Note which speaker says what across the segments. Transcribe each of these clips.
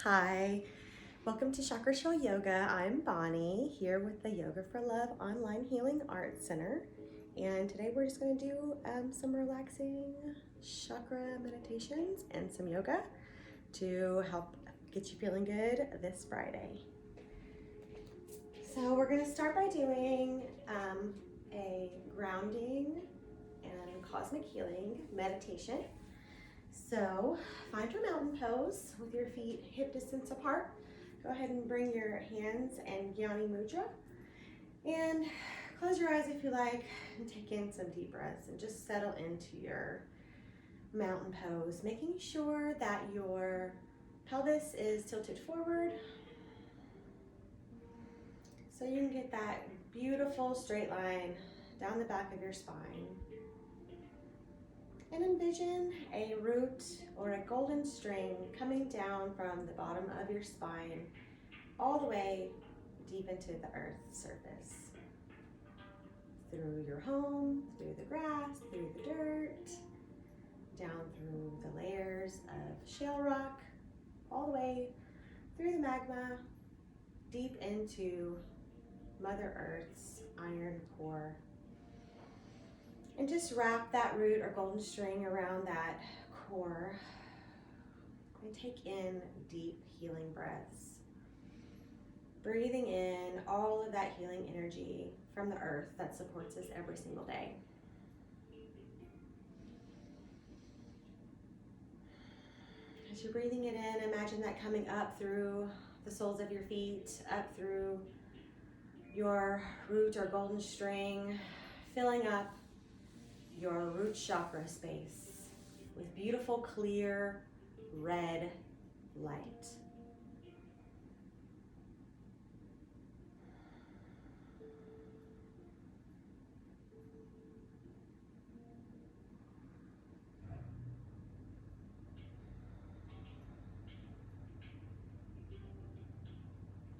Speaker 1: Hi, welcome to Chakra Chill Yoga. I'm Bonnie here with the Yoga for Love Online Healing Arts Center. And today we're just going to do some relaxing chakra meditations and some yoga to help get you feeling good this Friday. So we're going to start by doing a grounding and cosmic healing meditation. So find your mountain pose with your feet hip distance apart. Go ahead and bring your hands in Jnani Mudra and close your eyes if you like and take in some deep breaths and just settle into your mountain pose, making sure that your pelvis is tilted forward so you can get that beautiful straight line down the back of your spine. And envision a root or a golden string coming down from the bottom of your spine all the way deep into the earth's surface. Through your home, through the grass, through the dirt, down through the layers of shale rock, all the way through the magma, deep into Mother Earth's iron core. And just wrap that root or golden string around that core and take in deep healing breaths. Breathing in all of that healing energy from the earth that supports us every single day. As you're breathing it in, imagine that coming up through the soles of your feet, up through your root or golden string, filling up your root chakra space with beautiful, clear, red light.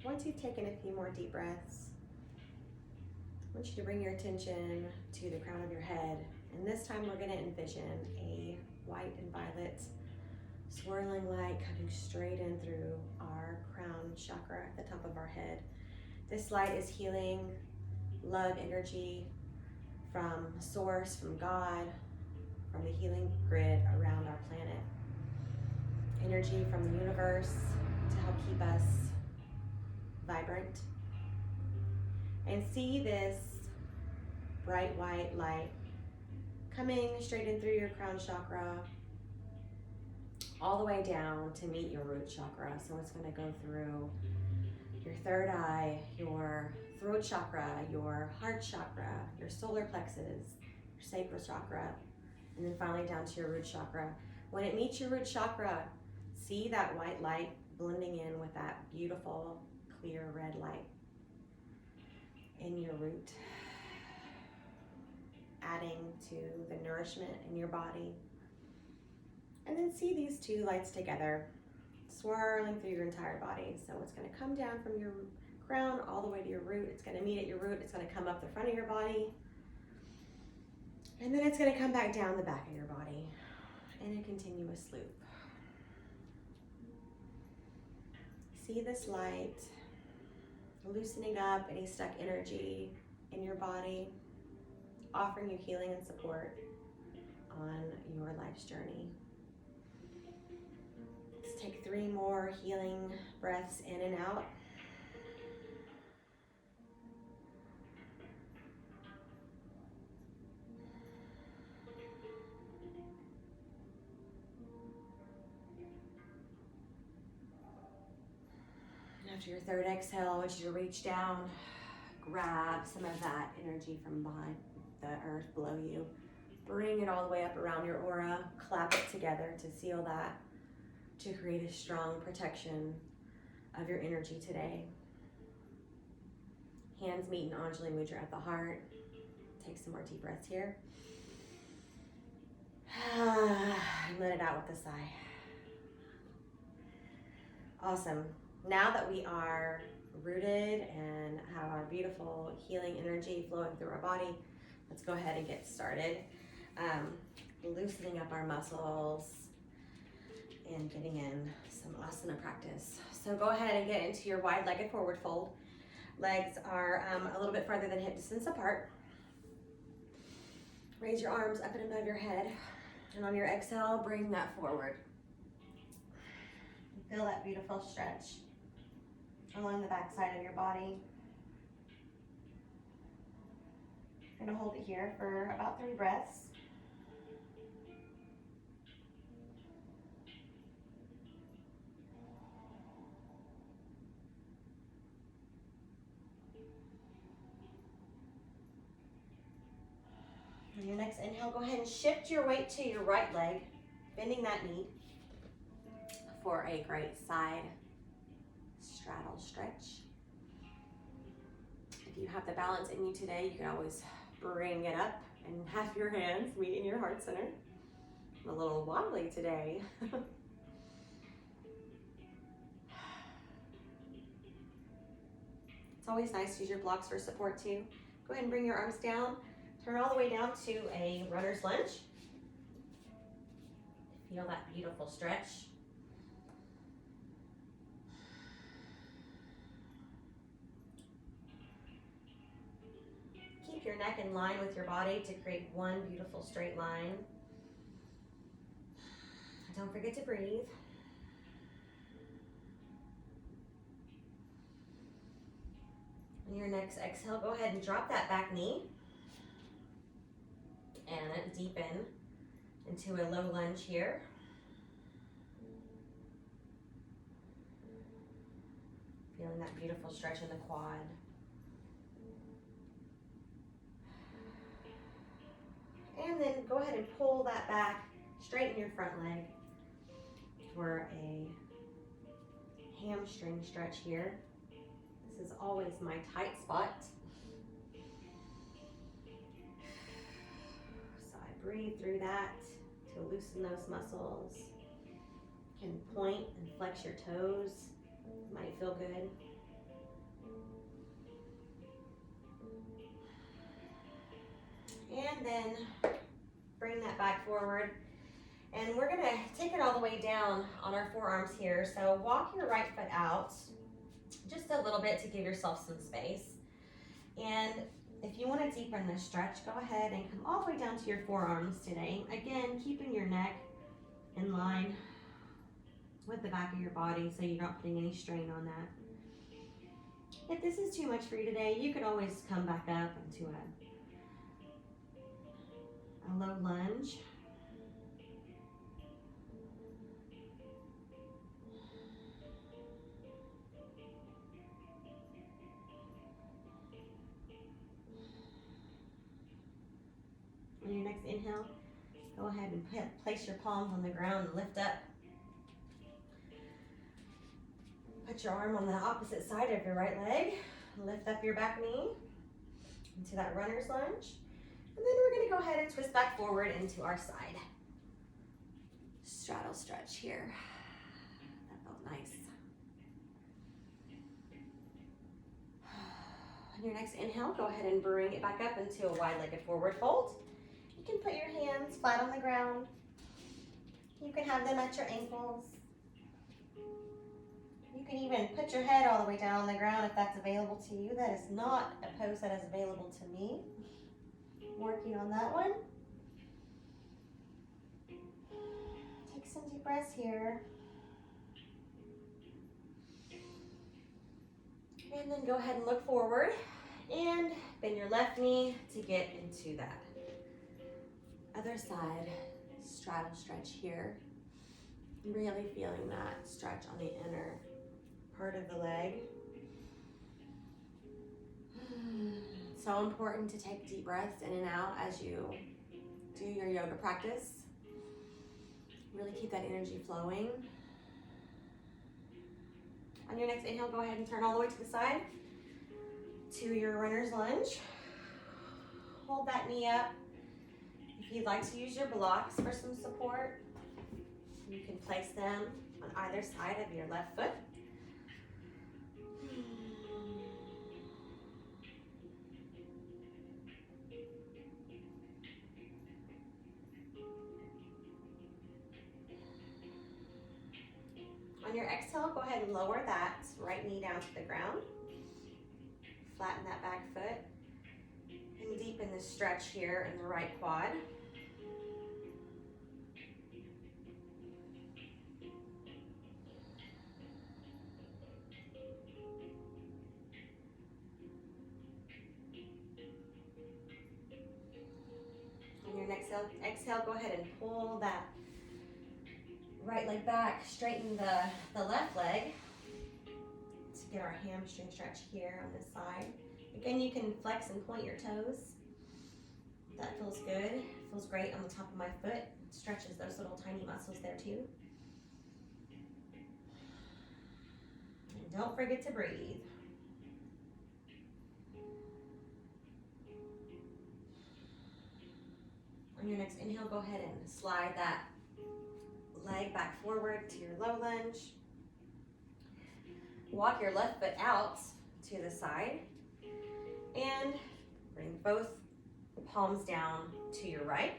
Speaker 1: Once you've taken a few more deep breaths, I want you to bring your attention to the crown of your head. And this time we're going to envision a white and violet swirling light coming straight in through our crown chakra at the top of our head. This light is healing love energy from source, from God, from the healing grid around our planet. Energy from the universe to help keep us vibrant. And see this bright white light coming straight in through your crown chakra, all the way down to meet your root chakra. So it's going to go through your third eye, your throat chakra, your heart chakra, your solar plexus, your sacral chakra, and then finally down to your root chakra. When it meets your root chakra, see that white light blending in with that beautiful, clear red light in your root, adding to the nourishment in your body. And then see these two lights together, swirling through your entire body. So it's going to come down from your crown all the way to your root. It's going to meet at your root. It's going to come up the front of your body. And then it's going to come back down the back of your body in a continuous loop. See this light loosening up any stuck energy in your body, offering you healing and support on your life's journey. Let's take 3 more healing breaths in and out. After your third exhale, I want you to reach down, grab some of that energy from behind the earth below you. Bring it all the way up around your aura, clap it together to seal that, to create a strong protection of your energy today. Hands meet in Anjali Mudra at the heart. Take some more deep breaths here. And let it out with a sigh. Awesome. Now that we are rooted and have our beautiful healing energy flowing through our body, let's go ahead and get started. Loosening up our muscles and getting in some some asana practice. So go ahead and get into your wide-legged forward fold. Legs are a little bit farther than hip distance apart. Raise your arms up and above your head. And on your exhale, bring that forward. Feel that beautiful stretch along the back side of your body. You're gonna hold it here for about 3 breaths. On your next inhale, go ahead and shift your weight to your right leg, bending that knee for a great side straddle stretch. If you have the balance in you today, you can always bring it up and have your hands meet in your heart center. I'm a little wobbly today. It's always nice to use your blocks for support too. Go ahead and bring your arms down. Turn all the way down to a runner's lunge. Feel that beautiful stretch. Keep your neck in line with your body to create one beautiful straight line. Don't forget to breathe. On your next exhale, go ahead and drop that back knee and deepen into a low lunge here. Feeling that beautiful stretch in the quad. And then go ahead and pull that back, straighten your front leg for a hamstring stretch here. This is always my tight spot. So I breathe through that to loosen those muscles. You can point and flex your toes. Might feel good. And then bring that back forward. And we're gonna take it all the way down on our forearms here. So walk your right foot out just a little bit to give yourself some space. And if you wanna deepen this stretch, go ahead and come all the way down to your forearms today. Again, keeping your neck in line with the back of your body so you're not putting any strain on that. If this is too much for you today, you could always come back up into a low lunge. On your next inhale, go ahead and place your palms on the ground and lift up. Put your arm on the opposite side of your right leg. Lift up your back knee into that runner's lunge. And then we're gonna go ahead and twist back forward into our side straddle stretch here. That felt nice. On your next inhale, go ahead and bring it back up into a wide-legged forward fold. You can put your hands flat on the ground. You can have them at your ankles. You can even put your head all the way down on the ground if that's available to you. That is not a pose that is available to me. Working on that one. Take some deep breaths here. And then go ahead and look forward and bend your left knee to get into that other side straddle stretch here. Really feeling that stretch on the inner part of the leg. So important to take deep breaths in and out as you do your yoga practice. Really keep that energy flowing. On your next inhale, go ahead and turn all the way to the side to your runner's lunge. Hold that knee up. If you'd like to use your blocks for some support, you can place them on either side of your left foot. On your exhale, go ahead and lower that right knee down to the ground. Flatten that back foot. And deepen the stretch here in the right quad. On your next exhale, go ahead and pull that right leg back, straighten the left leg to get our hamstring stretch here on this side. Again, you can flex and point your toes. That feels good. Feels great on the top of my foot. Stretches those little tiny muscles there too. And don't forget to breathe. On your next inhale, go ahead and slide that leg back forward to your low lunge. Walk your left foot out to the side and bring both palms down to your right.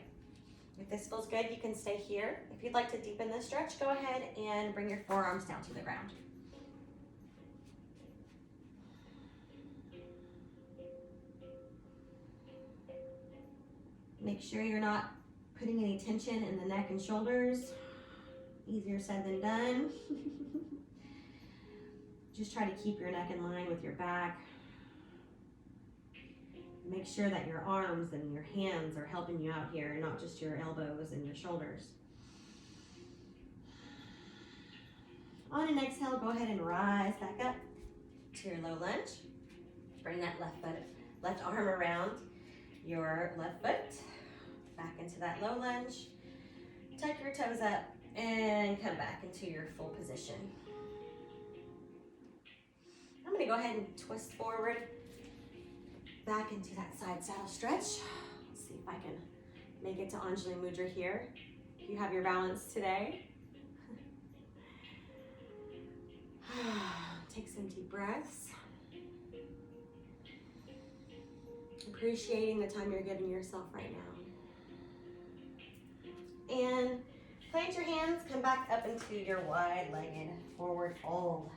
Speaker 1: If this feels good, you can stay here. If you'd like to deepen this stretch, go ahead and bring your forearms down to the ground. Make sure you're not putting any tension in the neck and shoulders. Easier said than done. Just try to keep your neck in line with your back. Make sure that your arms and your hands are helping you out here, not just your elbows and your shoulders. On an exhale, go ahead and rise back up to your low lunge. Bring that left arm around your left foot. Back into that low lunge. Tuck your toes up and come back into your full position. I'm going to go ahead and twist forward back into that side saddle stretch. Let's see if I can make it to Anjali Mudra here. You have your balance today. Take some deep breaths. Appreciating the time you're giving yourself right now. And plant your hands, come back up into your wide-legged forward fold.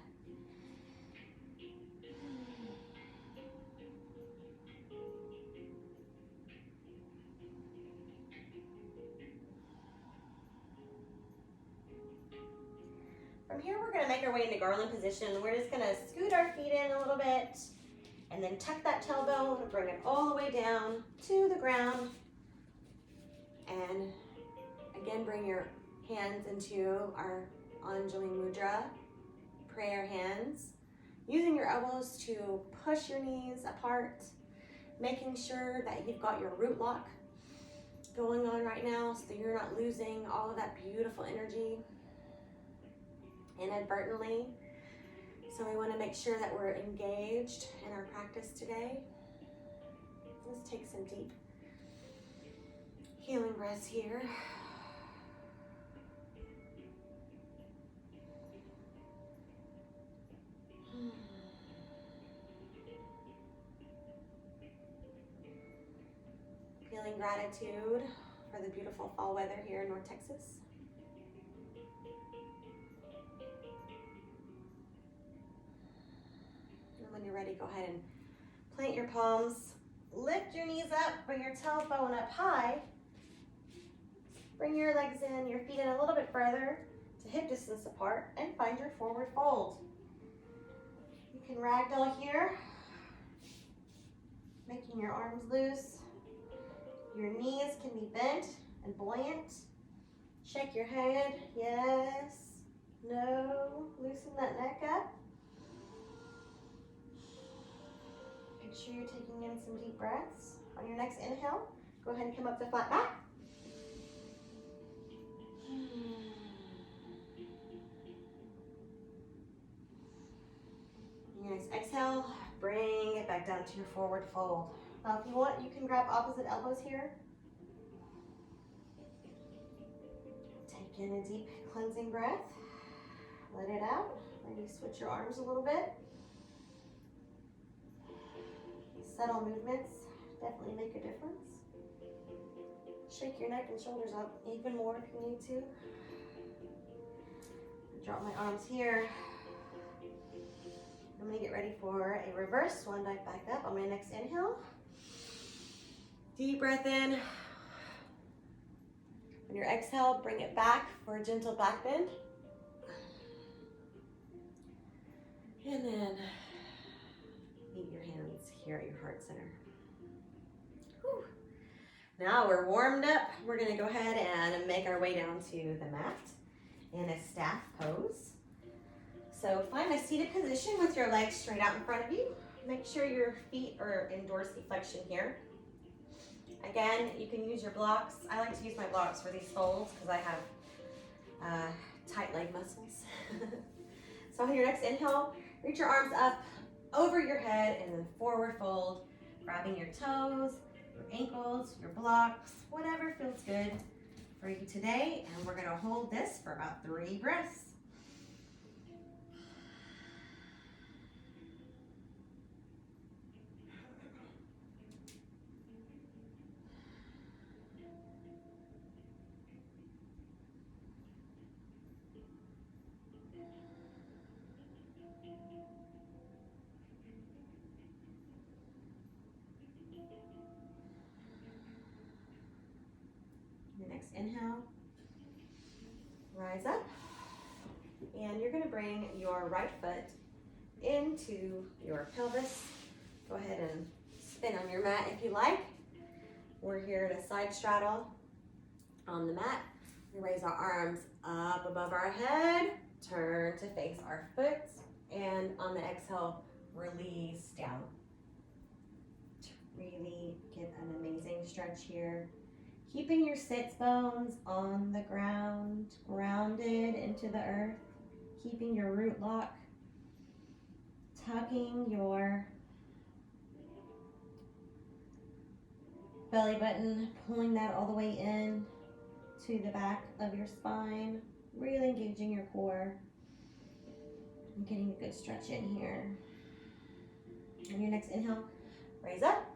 Speaker 1: From here, we're going to make our way into garland position. We're just going to scoot our feet in a little bit and then tuck that tailbone, bring it all the way down to the ground. And again, bring your hands into our Anjali Mudra, prayer hands. Using your elbows to push your knees apart, making sure that you've got your root lock going on right now so that you're not losing all of that beautiful energy inadvertently. So we want to make sure that we're engaged in our practice today. Let's take some deep healing breaths here. Feeling gratitude for the beautiful fall weather here in North Texas. And when you're ready, go ahead and plant your palms. Lift your knees up, bring your tailbone up high. Bring your legs in, your feet in a little bit further to hip distance apart and find your forward fold. You can ragdoll here, making your arms loose. Your knees can be bent and buoyant. Shake your head, yes, no, loosen that neck up. Make sure you're taking in some deep breaths. On your next inhale, go ahead and come up to flat back. On your next exhale, bring it back down to your forward fold. Now, if you want, you can grab opposite elbows here. Take in a deep cleansing breath. Let it out. Maybe switch your arms a little bit. Subtle movements definitely make a difference. Shake your neck and shoulders up even more if you need to. Drop my arms here. gonna get ready for a reverse swan dive back up. On my next inhale, deep breath in. On your exhale, bring it back for a gentle back bend. And then meet your hands here at your heart center. Whew. Now we're warmed up. We're gonna go ahead and make our way down to the mat in a staff pose. So find a seated position with your legs straight out in front of you. Make sure your feet are in dorsiflexion here. Again, you can use your blocks. I like to use my blocks for these folds because I have tight leg muscles. So on your next inhale, reach your arms up over your head and then forward fold, grabbing your toes, your ankles, your blocks, whatever feels good for you today. And we're gonna hold this for about 3 breaths. Your next inhale, rise up, and you're going to bring your right foot into your pelvis. Go ahead and spin on your mat if you like. We're here to side straddle on the mat. We raise our arms up above our head, turn to face our foot, and on the exhale, release down. Really get an amazing stretch here. Keeping your sits bones on the ground, grounded into the earth. Keeping your root lock. Tucking your belly button, pulling that all the way in to the back of your spine. Really engaging your core. And getting a good stretch in here. On your next inhale, raise up.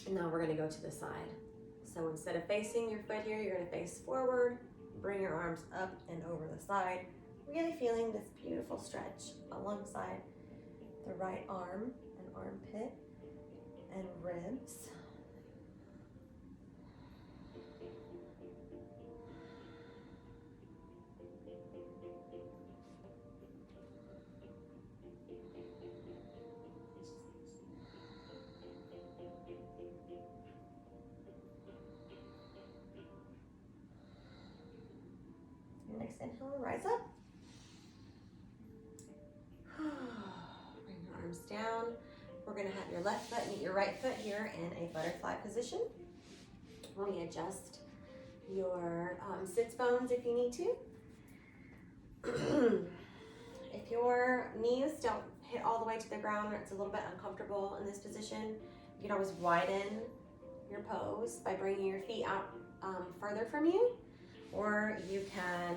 Speaker 1: And now we're going to go to the side. So instead of facing your foot here, you're going to face forward, bring your arms up and over the side, really feeling this beautiful stretch alongside the right arm and armpit and ribs. Next inhale, rise up. Bring your arms down. We're going to have your left foot meet your right foot here in a butterfly position. Readjust your sits bones if you need to. If your knees don't hit all the way to the ground or it's a little bit uncomfortable in this position, you can always widen your pose by bringing your feet out further from you. Or you can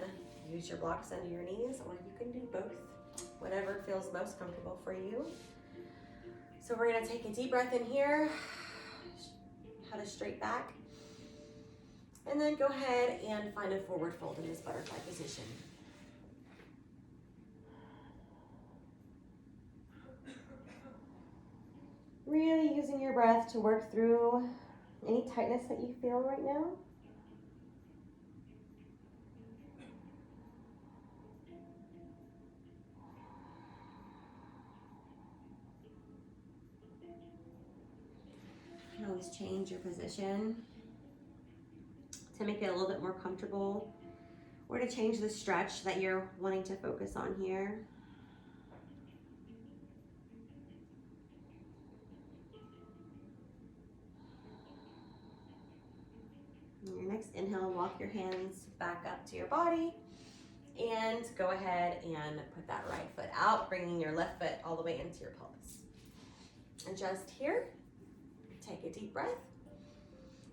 Speaker 1: use your blocks under your knees, or you can do both, whatever feels most comfortable for you. So we're gonna take a deep breath in here, head a straight back, and then go ahead and find a forward fold in this butterfly position. Really using your breath to work through any tightness that you feel right now. You can always change your position to make it a little bit more comfortable, or to change the stretch that you're wanting to focus on here. On your next inhale, walk your hands back up to your body and go ahead and put that right foot out, bringing your left foot all the way into your pelvis. Adjust here. Take a deep breath,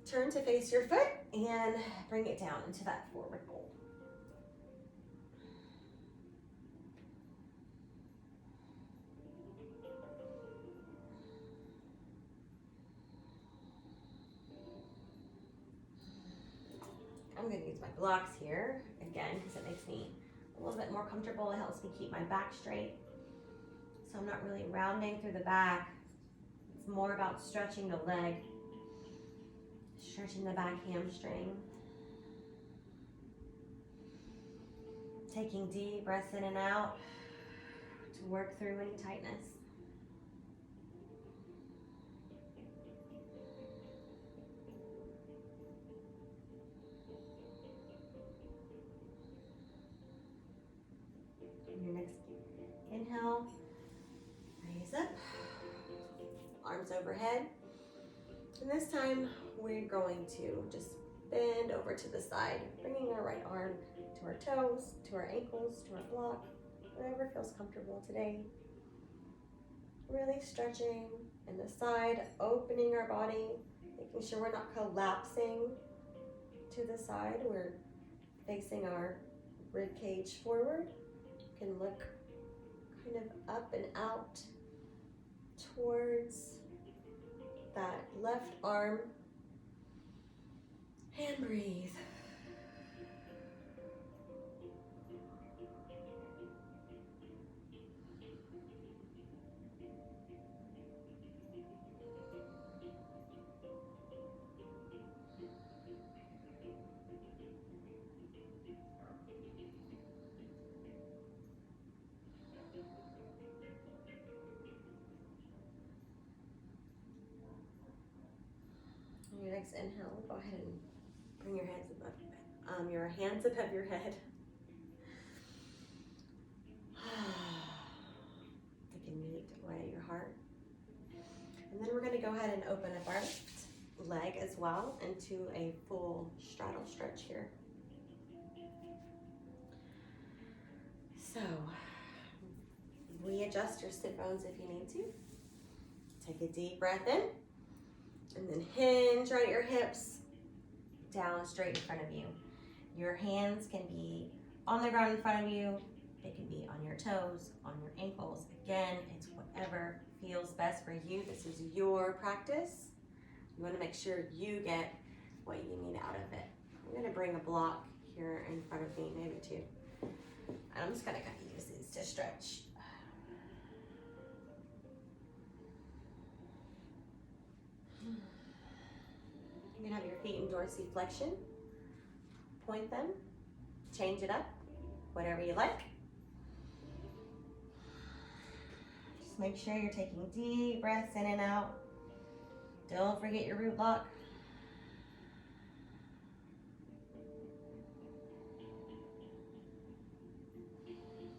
Speaker 1: turn to face your foot, and bring it down into that forward fold. I'm going to use my blocks here, again, because it makes me a little bit more comfortable. It helps me keep my back straight. So I'm not really rounding through the back. It's more about stretching the leg, stretching the back hamstring. Taking deep breaths in and out to work through any tightness. Your next inhale, raise up, arms overhead. And this time we're going to just bend over to the side, bringing our right arm to our toes, to our ankles, to our block, whatever feels comfortable today. Really stretching in the side, opening our body, making sure we're not collapsing to the side. We're facing our rib cage forward. You can look kind of up and out towards that left arm and breathe. On your next inhale, go ahead and bring your hands above your head. You can meet right at your heart. And then we're going to go ahead and open up our leg as well into a full straddle stretch here. So, readjust your sit bones if you need to. Take a deep breath in, and then hinge right at your hips, down straight in front of you. Your hands can be on the ground in front of you. They can be on your toes, on your ankles. Again, it's whatever feels best for you. This is your practice. You want to make sure you get what you need out of it. I'm going to bring a block here in front of me, maybe two. And I'm just going to kind of use these to stretch. You can have your feet in dorsiflexion. Point them, change it up, whatever you like. Just make sure you're taking deep breaths in and out. Don't forget your root block.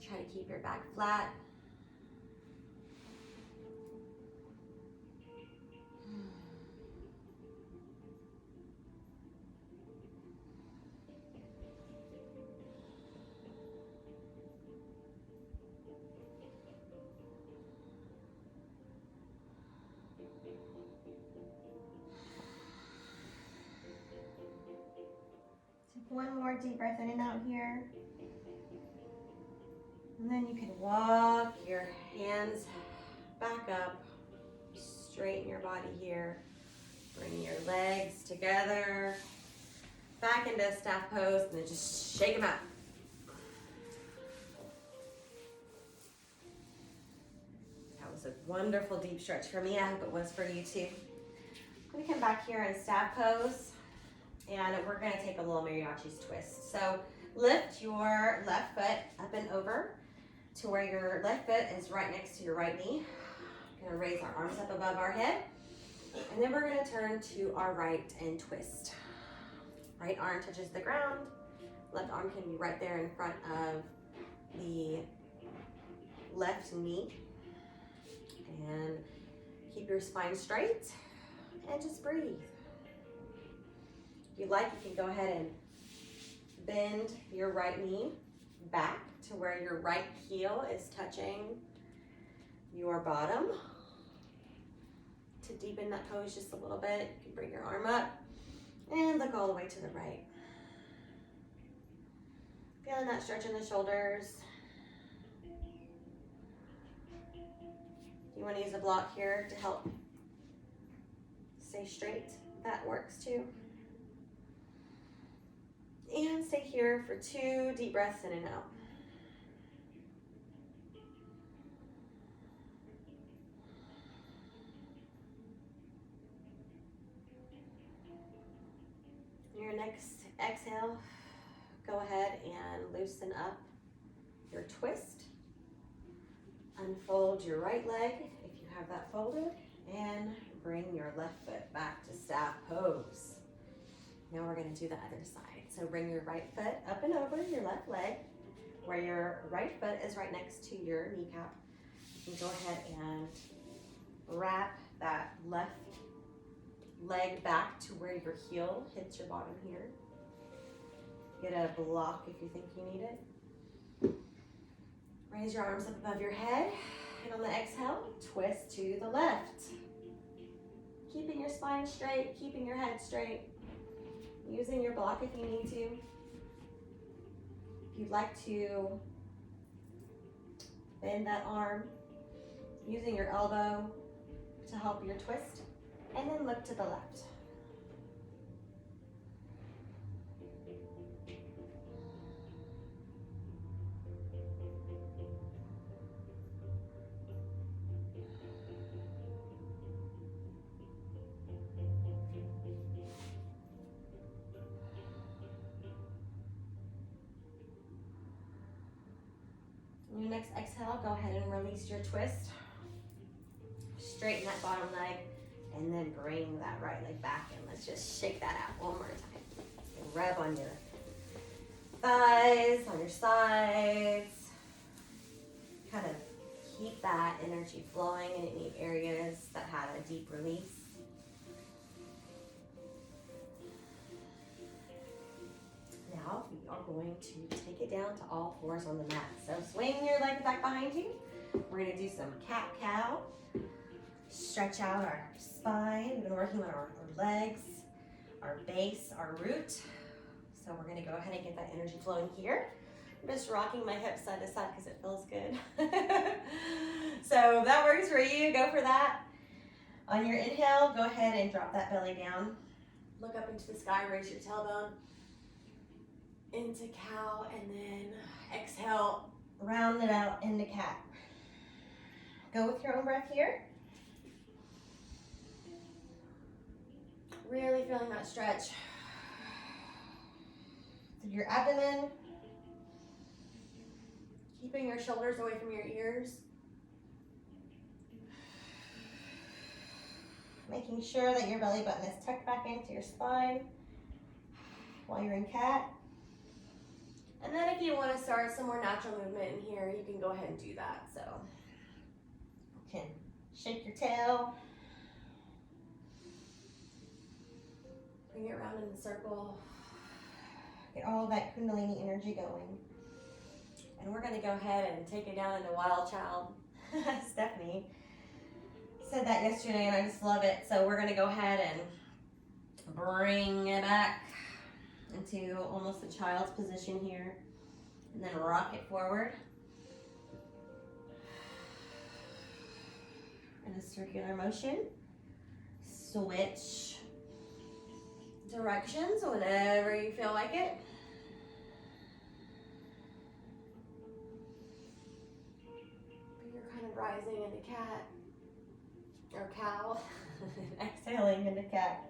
Speaker 1: Try to keep your back flat. One more deep breath in and out here. And then you can walk your hands back up, straighten your body here. Bring your legs together, back into staff pose, and then just shake them out. That was a wonderful deep stretch for me. I hope it was for you too. I'm gonna come back here in staff pose. And we're gonna take a little mariachi's twist. So lift your left foot up and over to where your left foot is right next to your right knee. We're gonna raise our arms up above our head. And then we're gonna turn to our right and twist. Right arm touches the ground. Left arm can be right there in front of the left knee. And keep your spine straight and just breathe. If you like, you can go ahead and bend your right knee back to where your right heel is touching your bottom. To deepen that pose just a little bit, you can bring your arm up and look all the way to the right. Feeling that stretch in the shoulders. You want to use a block here to help stay straight. That works too. And stay here for 2 deep breaths in and out. next exhale, go ahead and loosen up your twist. Unfold your right leg if you have that folded, and bring your left foot back to staff pose. Now we're going to do the other side. So bring your right foot up and over your left leg, where your right foot is right next to your kneecap. You can go ahead and wrap that left leg back to where your heel hits your bottom here. Get a block if you think you need it. Raise your arms up above your head, and on the exhale, twist to the left. Keeping your spine straight, keeping your head straight, using your block if you need to. If you'd like to bend that arm, using your elbow to help your twist, and then look to the left. On your next exhale, go ahead and release your twist. Straighten that bottom leg, and then bring that right leg back, and let's just shake that out one more time. And rub on your thighs, on your sides. Kind of keep that energy flowing in any areas that had a deep release. Now we are going to take it down to all fours on the mat. So swing your legs back behind you. We're going to do some cat-cow. Stretch out our spine. We've been working on our legs, our base, our root. So we're going to go ahead and get that energy flowing here. I'm just rocking my hips side to side because it feels good. So if that works for you, go for that. On your inhale, go ahead and drop that belly down. Look up into the sky, raise your tailbone into cow, and then exhale, round it out into cat. Go with your own breath here. Really feeling that stretch through your abdomen. Keeping your shoulders away from your ears. Making sure that your belly button is tucked back into your spine while you're in cat. And then if you want to start some more natural movement in here, you can go ahead and do that. So you can shake your tail. Bring it around in a circle. Get all that Kundalini energy going. And we're going to go ahead and take it down into Wild Child. Stephanie said that yesterday and I just love it. So we're going to go ahead and bring it back into almost a child's position here. And then rock it forward. In a circular motion. Switch directions whenever you feel like it. But you're kind of rising into cat or cow, exhaling into cat.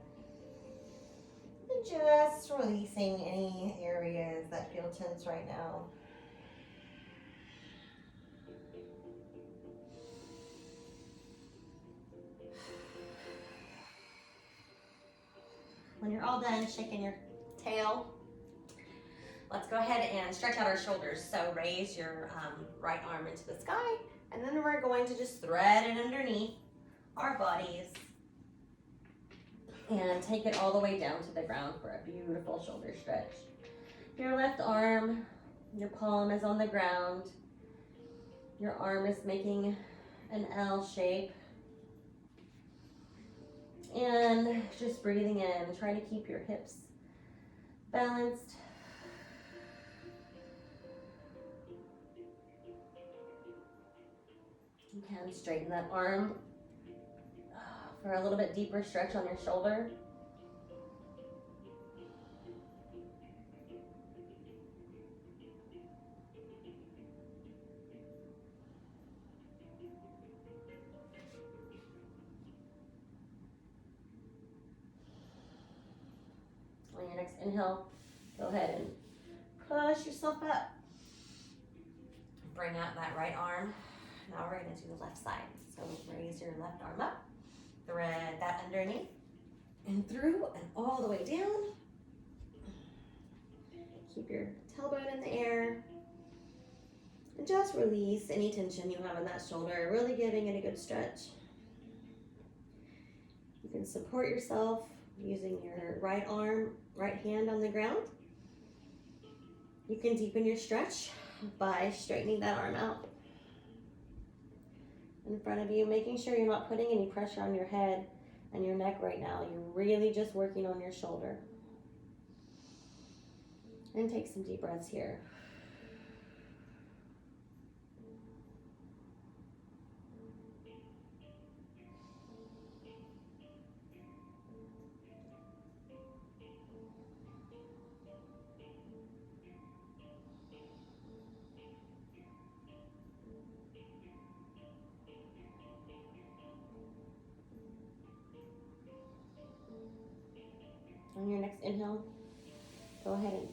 Speaker 1: And just releasing any areas that feel tense right now. When you're all done shaking your tail, let's go ahead and stretch out our shoulders. So raise your right arm into the sky, and then we're going to just thread it underneath our bodies and take it all the way down to the ground for a beautiful shoulder stretch. Your left arm, your palm is on the ground. Your arm is making an L shape. And just breathing in, try to keep your hips balanced. You can straighten that arm for a little bit deeper stretch on your shoulder. next inhale, go ahead and push yourself up. Bring out that right arm. Now we're gonna do the left side. So raise your left arm up, thread that underneath, and through and all the way down. Keep your tailbone in the air. And just release any tension you have in that shoulder, really giving it a good stretch. You can support yourself using your right arm, right hand on the ground. You can deepen your stretch by straightening that arm out in front of you, making sure you're not putting any pressure on your head and your neck right now. You're really just working on your shoulder. And take some deep breaths here. On your next inhale, go ahead and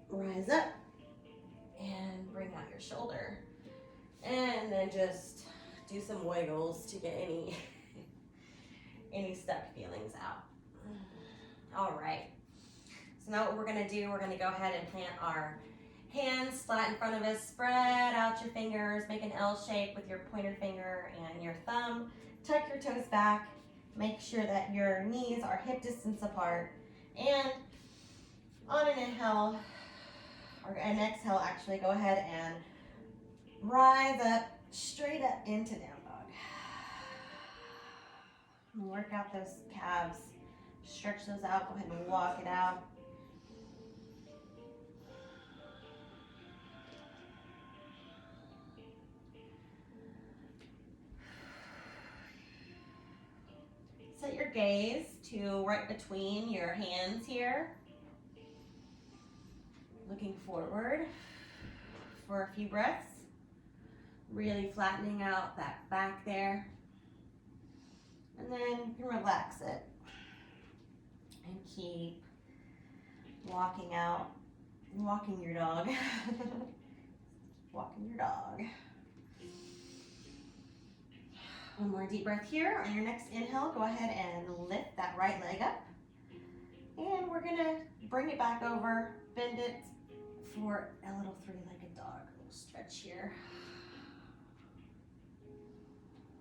Speaker 1: rise up and bring out your shoulder. And then just do some wiggles to get any stuck feelings out. All right. So now what we're gonna do, we're gonna go ahead and plant our hands flat in front of us. Spread out your fingers, make an L shape with your pointer finger and your thumb. Tuck your toes back. Make sure that your knees are hip distance apart. And on an inhale, or an exhale actually, go ahead and rise up, straight up into down dog. Work out those calves, stretch those out, go ahead and walk it out. Set your gaze to right between your hands here. Looking forward for a few breaths. Really flattening out that back there. And then you can relax it. And keep walking out, walking your dog. Walking your dog. One more deep breath here. On your next inhale, go ahead and lift that right leg up. And we're gonna bring it back over, bend it for a little three-legged dog. A little stretch here.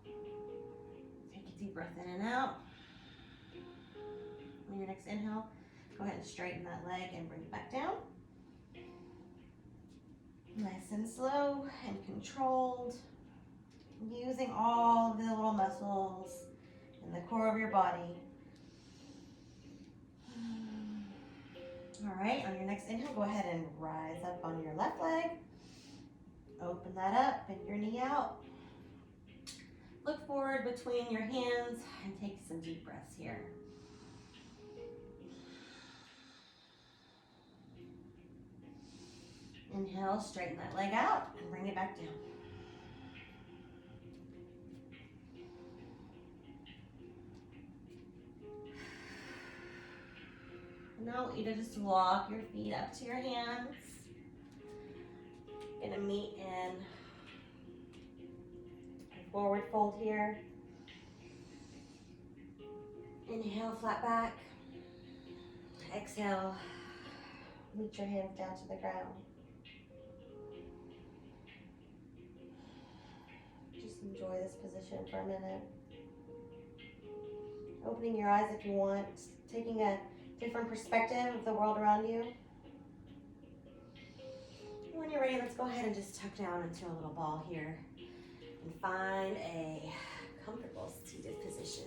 Speaker 1: Take a deep breath in and out. On your next inhale, go ahead and straighten that leg and bring it back down. Nice and slow and controlled. Using all the little muscles in the core of your body. All right, on your next inhale, go ahead and rise up on your left leg. Open that up, bend your knee out. Look forward between your hands and take some deep breaths here. Inhale, straighten that leg out and bring it back down. Now I want you to just walk your feet up to your hands. Gonna meet in a forward fold here. Inhale, flat back. Exhale, reach your hands down to the ground. Just enjoy this position for a minute. Opening your eyes if you want, taking a different perspective of the world around you. When you're ready, let's go ahead and just tuck down into a little ball here and find a comfortable seated position.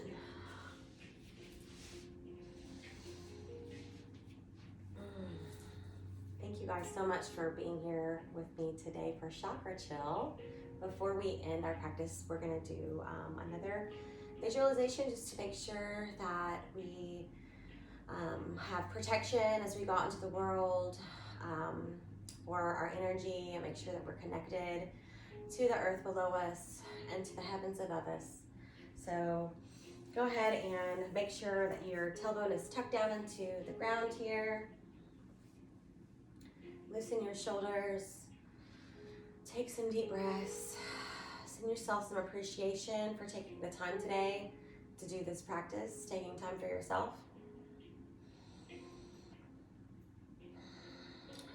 Speaker 1: Thank you guys so much for being here with me today for Chakra Chill. Before we end our practice, we're going to do another visualization just to make sure that we have protection as we go out into the world for our energy, and make sure that we're connected to the earth below us and to the heavens above us. So go ahead and make sure that your tailbone is tucked down into the ground here. Loosen your shoulders. Take some deep breaths. Send yourself some appreciation for taking the time today to do this practice, taking time for yourself.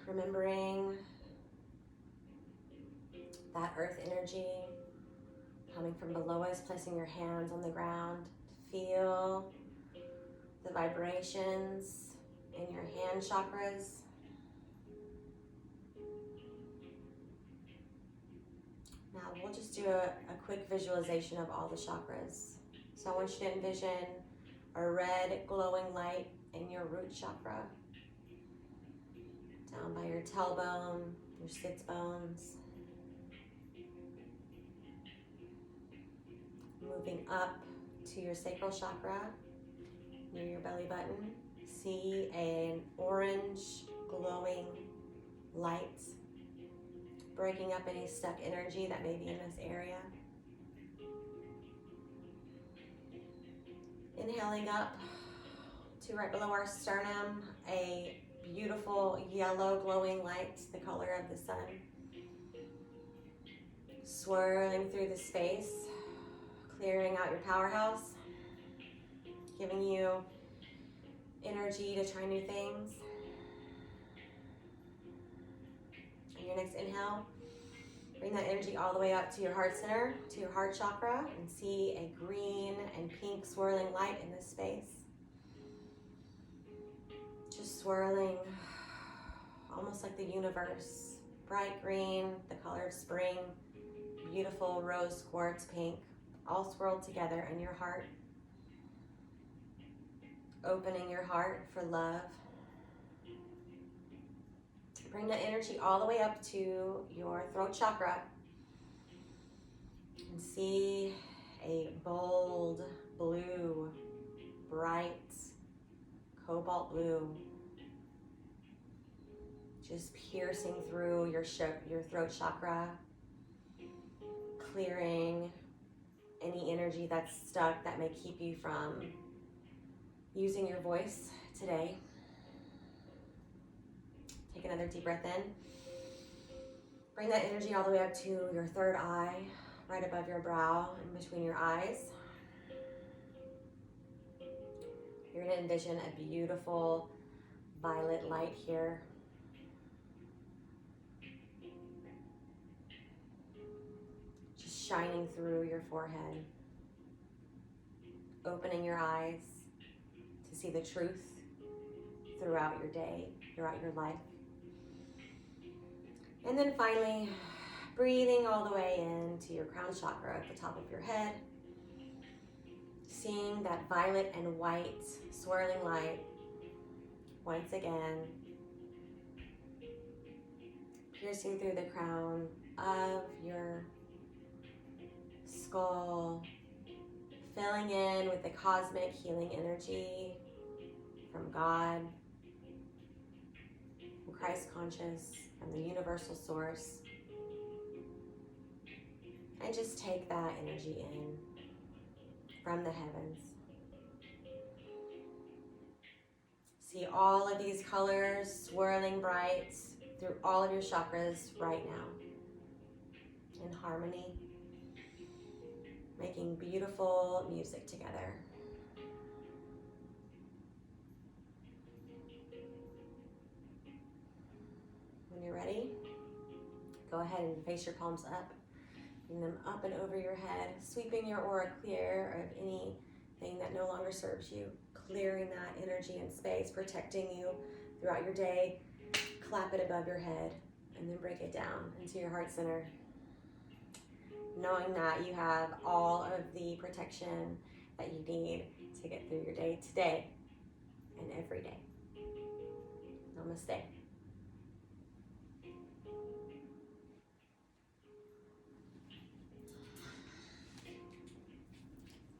Speaker 1: Remembering that earth energy coming from below us, placing your hands on the ground. Feel the vibrations in your hand chakras. Now we'll just do a quick visualization of all the chakras. So I want you to envision a red glowing light in your root chakra, down by your tailbone, your sits bones, moving up to your sacral chakra near your belly button. See an orange glowing light breaking up any stuck energy that may be in this area. Inhaling up to right below our sternum, a beautiful yellow glowing light, the color of the sun, swirling through the space, clearing out your powerhouse, giving you energy to try new things. On your next inhale, bring that energy all the way up to your heart center, to your heart chakra, and see a green and pink swirling light in this space. Just swirling, almost like the universe. Bright green, the color of spring, beautiful rose quartz pink, all swirled together in your heart. Opening your heart for love. Bring that energy all the way up to your throat chakra and see a bold blue, bright cobalt blue, just piercing through your throat chakra, clearing any energy that's stuck that may keep you from using your voice today. Take another deep breath in. Bring that energy all the way up to your third eye, right above your brow, in between your eyes. You're going to envision a beautiful violet light here. Just shining through your forehead. Opening your eyes to see the truth throughout your day, throughout your life. And then finally, breathing all the way into your crown chakra at the top of your head. Seeing that violet and white swirling light once again, piercing through the crown of your skull, filling in with the cosmic healing energy from God, from Christ conscious, from the universal source. And just take that energy in from the heavens. See all of these colors swirling bright through all of your chakras right now, in harmony, making beautiful music together. When you're ready, go ahead and face your palms up. Bring them up and over your head, sweeping your aura clear of anything that no longer serves you, clearing that energy and space, protecting you throughout your day. Clap it above your head and then break it down into your heart center, knowing that you have all of the protection that you need to get through your day today and every day. Namaste.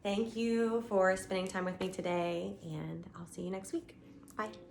Speaker 1: Thank you for spending time with me today, and I'll see you next week. Bye.